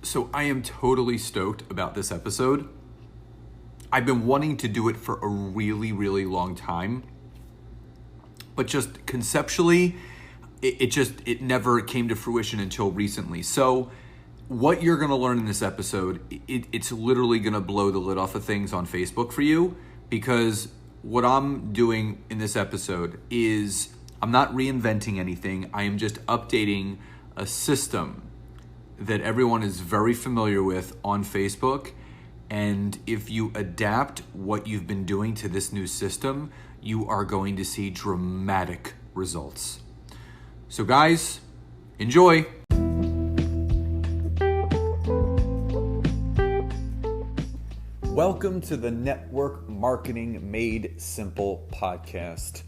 So I am totally stoked about this episode. I've been wanting to do it for a really, really long time. But just conceptually, it never came to fruition until recently. So what you're going to learn in this episode, it's literally going to blow the lid off of things on Facebook for you, because what I'm doing in this episode is I'm not reinventing anything. I am just updating a system that everyone is very familiar with on Facebook. And if you adapt what you've been doing to this new system, you are going to see dramatic results. So guys, enjoy. Welcome to the Network Marketing Made Simple podcast.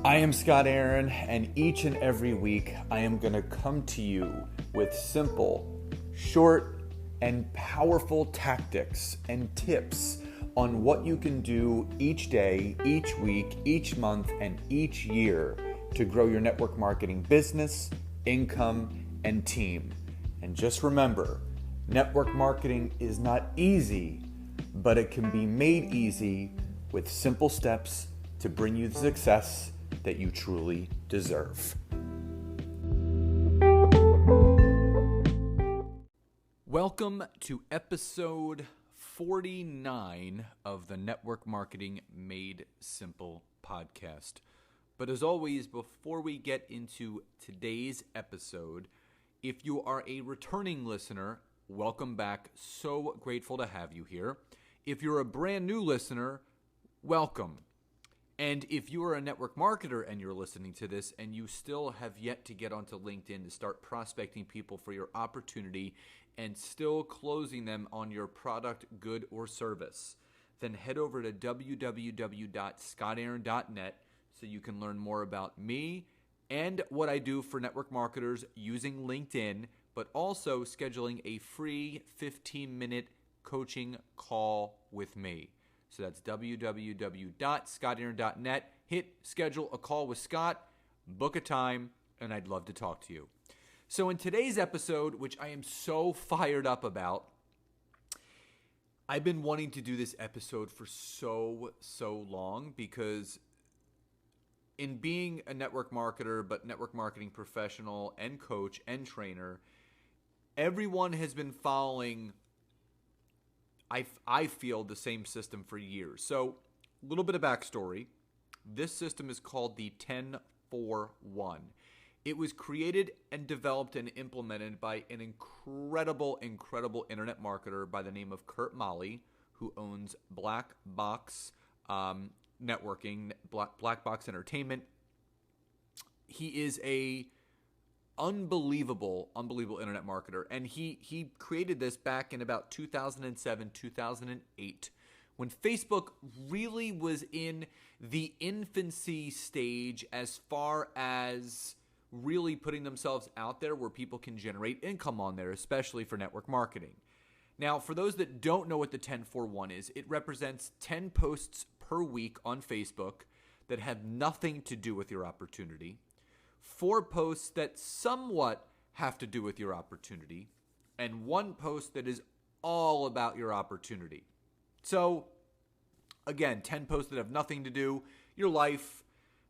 I am Scott Aaron, and each and every week I am going to come to you with simple, short, and powerful tactics and tips on what you can do each day, each week, each month, and each year to grow your network marketing business, income, and team. And just remember, network marketing is not easy, but it can be made easy with simple steps to bring you the success that you truly deserve. Welcome to episode 49 of the Network Marketing Made Simple podcast. But as always, before we get into today's episode, if you are a returning listener, welcome back. So grateful to have you here. If you're a brand new listener, welcome. And if you are a network marketer and you're listening to this and you still have yet to get onto LinkedIn to start prospecting people for your opportunity and still closing them on your product, good, or service, then head over to www.scottaaron.net so you can learn more about me and what I do for network marketers using LinkedIn, but also scheduling a free 15-minute coaching call with me. So that's www.scottaaron.net. Hit schedule a call with Scott, book a time, and I'd love to talk to you. So in today's episode, which I am so fired up about, I've been wanting to do this episode for so long, because in being a network marketer, but network marketing professional and coach and trainer, everyone has been following, I feel, the same system for years. So a little bit of backstory. This system is called the 10-4-1. It was created and developed and implemented by an incredible internet marketer by the name of Kurt Malley, who owns Black Box Networking, Black Box Entertainment. He is a unbelievable internet marketer, and he created this back in about 2007, 2008, when Facebook really was in the infancy stage as far as really putting themselves out there where people can generate income on there, especially for network marketing. Now, for those that don't know what the 10-4-1 is, it represents 10 posts per week on Facebook that have nothing to do with your opportunity, 4 posts that somewhat have to do with your opportunity, and 1 post that is all about your opportunity. So, again, 10 posts that have nothing to do, your life,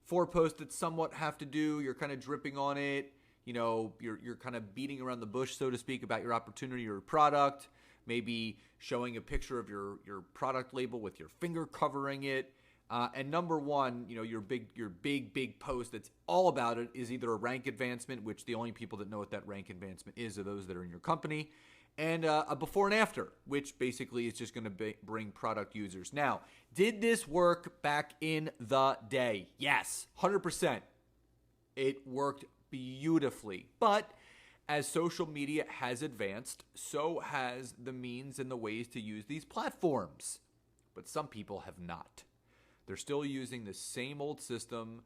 4 posts that somewhat have to do, you're kind of dripping on it, you're kind of beating around the bush, so to speak, about your opportunity or product, maybe showing a picture of your product label with your finger covering it. And number 1, your big post that's all about it is either a rank advancement, which the only people that know what that rank advancement is are those that are in your company, and a before and after, which basically is just going to bring product users. Now, did this work back in the day? Yes, 100%. It worked beautifully. But as social media has advanced, so has the means and the ways to use these platforms. But some people have not. They're still using the same old system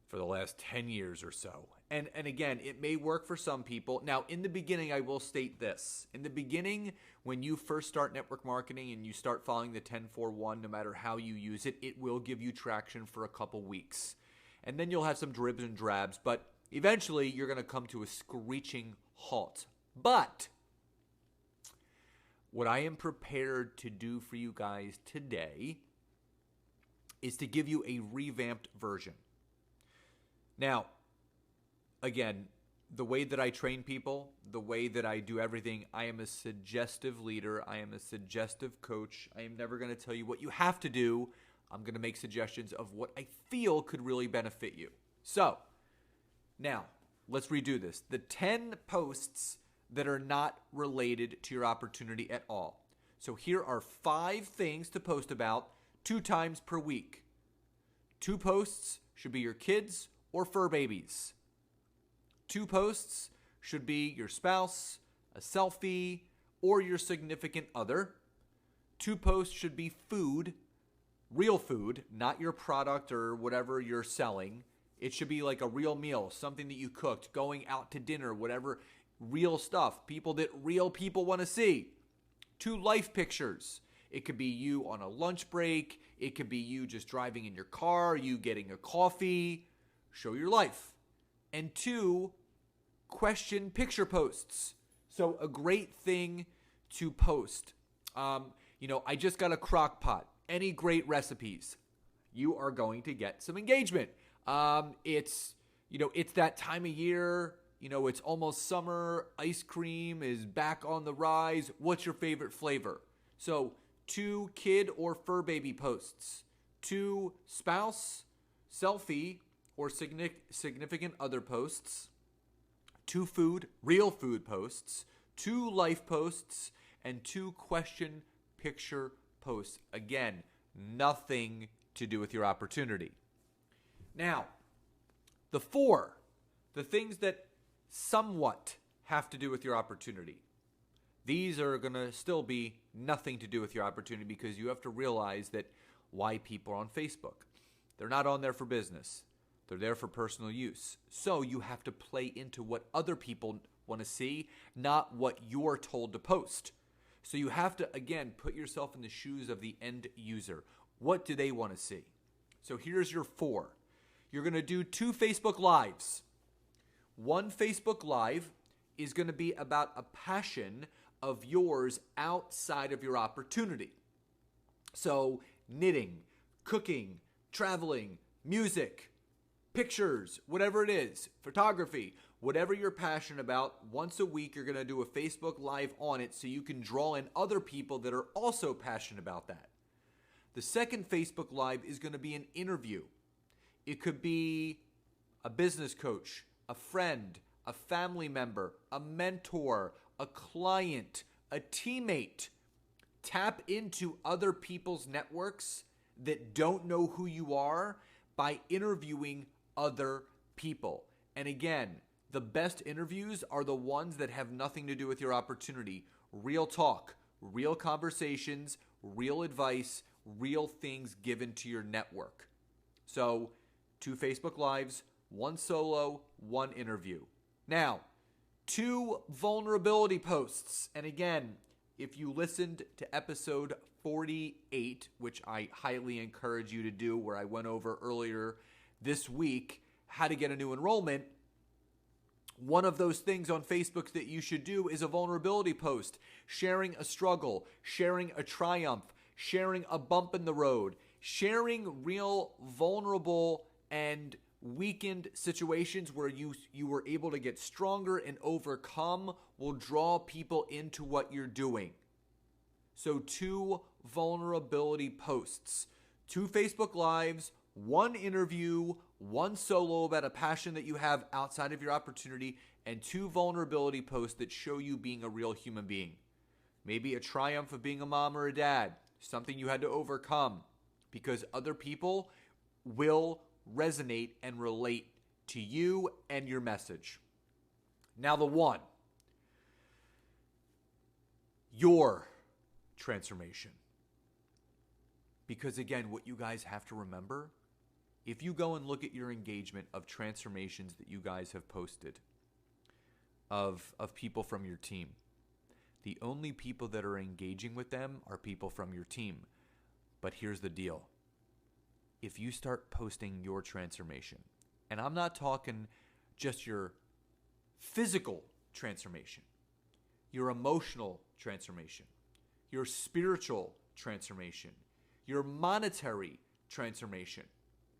for the last 10 years or so. And again, it may work for some people. Now, in the beginning, I will state this. In the beginning, when you first start network marketing and you start following the 10-4-1, no matter how you use it, it will give you traction for a couple weeks. And then you'll have some dribs and drabs, but eventually you're going to come to a screeching halt. But What I am prepared to do for you guys today is to give you a revamped version. Now, again, the way that I train people, the way that I do everything, I am a suggestive leader. I am a suggestive coach. I am never going to tell you what you have to do. I'm going to make suggestions of what I feel could really benefit you. So, now, let's redo this. The 10 posts that are not related to your opportunity at all. So here are 5 things to post about 2 times per week. 2 posts should be your kids or fur babies. 2 posts should be your spouse, a selfie, or your significant other. 2 posts should be food, real food, not your product or whatever you're selling. It should be like a real meal, something that you cooked, going out to dinner, whatever, real stuff, people that real people want to see. 2 life pictures. It could be you on a lunch break. It could be you just driving in your car, you getting a coffee. Show your life. And 2 question picture posts. So a great thing to post. I just got a crock pot. Any great recipes? You are going to get some engagement. It's that time of year. It's almost summer. Ice cream is back on the rise. What's your favorite flavor? So 2 kid or fur baby posts. 2 spouse, selfie, or significant other posts. 2 food, real food posts. 2 life posts. And 2 question picture posts. Again, nothing to do with your opportunity. Now, the things that somewhat have to do with your opportunity. These are going to still be nothing to do with your opportunity because you have to realize that why people are on Facebook. They're not on there for business. They're there for personal use. So you have to play into what other people want to see, not what you're told to post. So you have to, again, put yourself in the shoes of the end user. What do they want to see? So here's your 4. You're going to do 2 Facebook Lives. 1 Facebook Live is going to be about a passion of yours outside of your opportunity. So knitting, cooking, traveling, music, pictures, whatever it is, photography, whatever you're passionate about, once a week you're going to do a Facebook Live on it so you can draw in other people that are also passionate about that. The second Facebook Live is going to be an interview. It could be a business coach, a friend, a family member, a mentor, a client, a teammate. Tap into other people's networks that don't know who you are by interviewing other people. And again, the best interviews are the ones that have nothing to do with your opportunity. Real talk, real conversations, real advice, real things given to your network. So 2 Facebook Lives, 1 solo, 1 interview. Now, 2 vulnerability posts. And again, if you listened to episode 48, which I highly encourage you to do, where I went over earlier this week how to get a new enrollment, one of those things on Facebook that you should do is a vulnerability post, sharing a struggle, sharing a triumph, sharing a bump in the road, sharing real vulnerable and weakened situations where you were able to get stronger and overcome will draw people into what you're doing. So 2 vulnerability posts, 2 Facebook Lives, 1 interview, 1 solo about a passion that you have outside of your opportunity, and 2 vulnerability posts that show you being a real human being. Maybe a triumph of being a mom or a dad, something you had to overcome, because other people will resonate and relate to you and your message. Now the 1, your transformation. Because again, what you guys have to remember, if you go and look at your engagement of transformations that you guys have posted of people from your team, the only people that are engaging with them are people from your team. But here's the deal. If you start posting your transformation, and I'm not talking just your physical transformation, your emotional transformation, your spiritual transformation, your monetary transformation,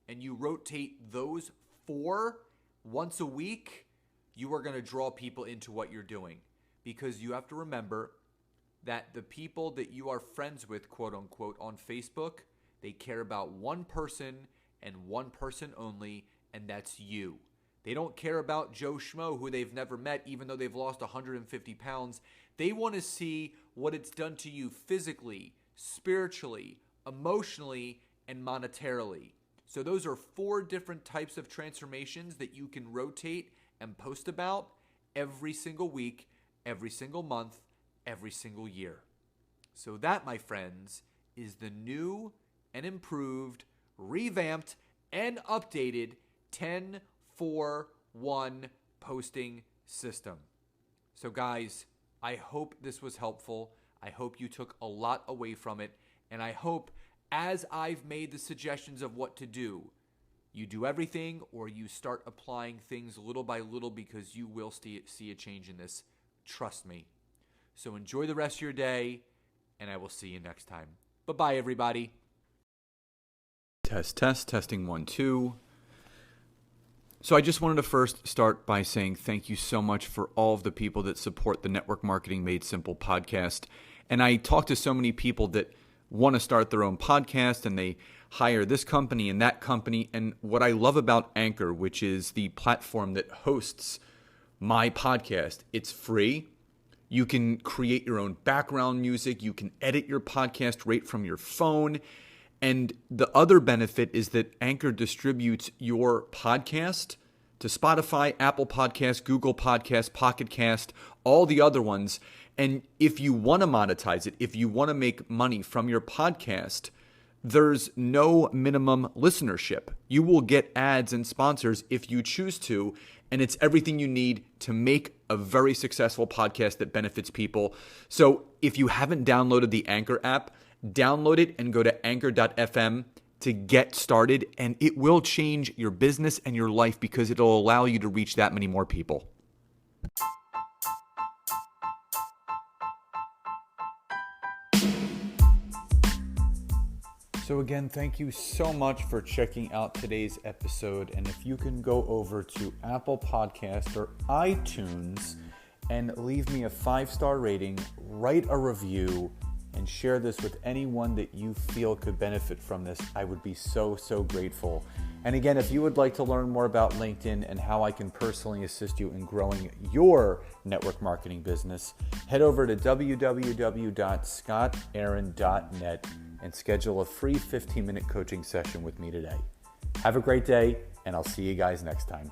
and you rotate those 4 once a week, you are going to draw people into what you're doing. Because you have to remember that the people that you are friends with, quote unquote, on Facebook, they care about one person and one person only, and that's you. They don't care about Joe Schmo, who they've never met, even though they've lost 150 pounds. They want to see what it's done to you physically, spiritually, emotionally, and monetarily. So those are 4 different types of transformations that you can rotate and post about every single week, every single month, every single year. So that, my friends, is the new and improved, revamped, and updated 10-4-1 posting system. So guys, I hope this was helpful. I hope you took a lot away from it. And I hope, as I've made the suggestions of what to do, you do everything or you start applying things little by little, because you will see a change in this. Trust me. So enjoy the rest of your day, and I will see you next time. Bye-bye, everybody. Testing 1, 2. So I just wanted to first start by saying thank you so much for all of the people that support the Network Marketing Made Simple podcast. And I talk to so many people that want to start their own podcast, and they hire this company and that company. And what I love about Anchor, which is the platform that hosts my podcast, it's free. You can create your own background music. You can edit your podcast right from your phone. And the other benefit is that Anchor distributes your podcast to Spotify, Apple Podcasts, Google Podcasts, Pocket Cast, all the other ones. And if you want to monetize it, if you want to make money from your podcast, there's no minimum listenership. You will get ads and sponsors if you choose to, and it's everything you need to make a very successful podcast that benefits people. So if you haven't downloaded the Anchor app, download it and go to anchor.fm to get started, and it will change your business and your life because it'll allow you to reach that many more people. So again, thank you so much for checking out today's episode. And if you can go over to Apple Podcast or iTunes and leave me a 5-star rating, write a review, and share this with anyone that you feel could benefit from this, I would be so grateful. And again, if you would like to learn more about LinkedIn and how I can personally assist you in growing your network marketing business, head over to www.scottaaron.net and schedule a free 15-minute coaching session with me today. Have a great day, and I'll see you guys next time.